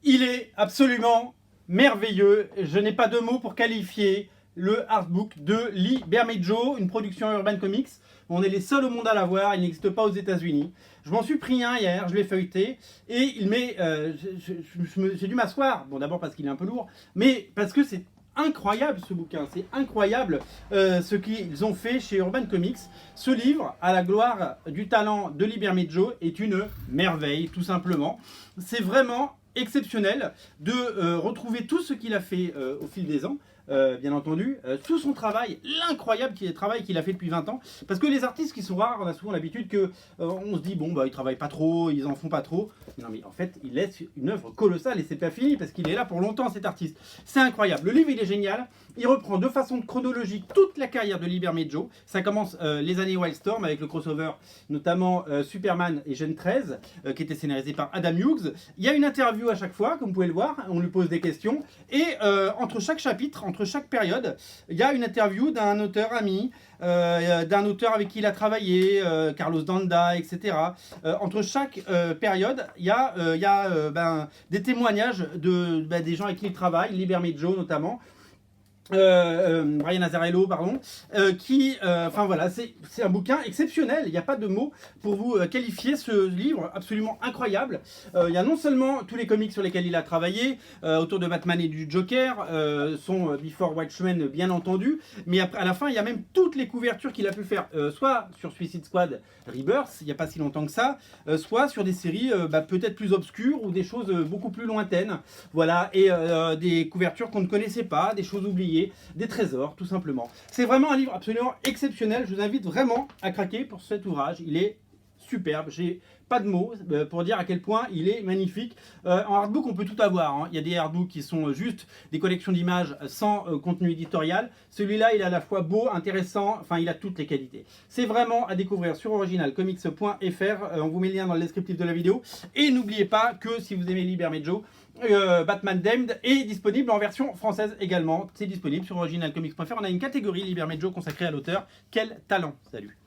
Il est absolument merveilleux. Je n'ai pas de mots pour qualifier le artbook de Lee Bermejo, une production Urban Comics. On est les seuls au monde à l'avoir, il n'existe pas aux États-Unis. Je m'en suis pris un hier, je l'ai feuilleté et il m'est, j'ai dû m'asseoir. Bon, d'abord parce qu'il est un peu lourd, mais parce que c'est incroyable ce bouquin, c'est incroyable ce qu'ils ont fait chez Urban Comics. Ce livre, à la gloire du talent de Lee Bermejo, est une merveille, tout simplement. C'est vraiment exceptionnel de retrouver tout ce qu'il a fait au fil des ans. Bien entendu, tout son travail, l'incroyable travail qu'il a fait depuis 20 ans. Parce que les artistes qui sont rares, on a souvent l'habitude que on se dit bon bah ils travaillent pas trop, ils en font pas trop. Non mais en fait il laisse une œuvre colossale et c'est pas fini parce qu'il est là pour longtemps cet artiste. C'est incroyable. Le livre il est génial. Il reprend de façon chronologique toute la carrière de Lee Bermejo. Ça commence les années Wildstorm avec le crossover notamment Superman et Gen 13 qui était scénarisé par Adam Hughes. Il y a une interview à chaque fois, comme vous pouvez le voir, on lui pose des questions et entre chaque chapitre, entre chaque période, il y a une interview d'un auteur ami, d'un auteur avec qui il a travaillé, Carlos Danda, etc. Entre chaque période, il y a des témoignages des gens avec qui il travaille, Lee Bermejo notamment. Brian Azzarello, pardon, enfin voilà, c'est un bouquin exceptionnel. Il n'y a pas de mots pour vous qualifier ce livre absolument incroyable. Il y a non seulement tous les comics sur lesquels il a travaillé, autour de Batman et du Joker, son Before Watchmen bien entendu, mais après, à la fin il y a même toutes les couvertures qu'il a pu faire, soit sur Suicide Squad Rebirth, il n'y a pas si longtemps que ça, soit sur des séries peut-être plus obscures ou des choses beaucoup plus lointaines, voilà, et des couvertures qu'on ne connaissait pas, des choses oubliées, des trésors tout simplement. C'est vraiment un livre absolument exceptionnel, je vous invite vraiment à craquer pour cet ouvrage, il est superbe, j'ai pas de mots pour dire à quel point il est magnifique. En artbook on peut tout avoir, hein. Il y a des artbooks qui sont juste des collections d'images sans contenu éditorial. Celui-là il est à la fois beau, intéressant, enfin il a toutes les qualités. C'est vraiment à découvrir sur originalcomics.fr, on vous met le lien dans le descriptif de la vidéo. Et n'oubliez pas que si vous aimez Lee Bermejo, Batman Damned est disponible en version française également. C'est disponible sur originalcomics.fr. On a une catégorie Lee Bermejo consacrée à l'auteur. Quel talent! Salut!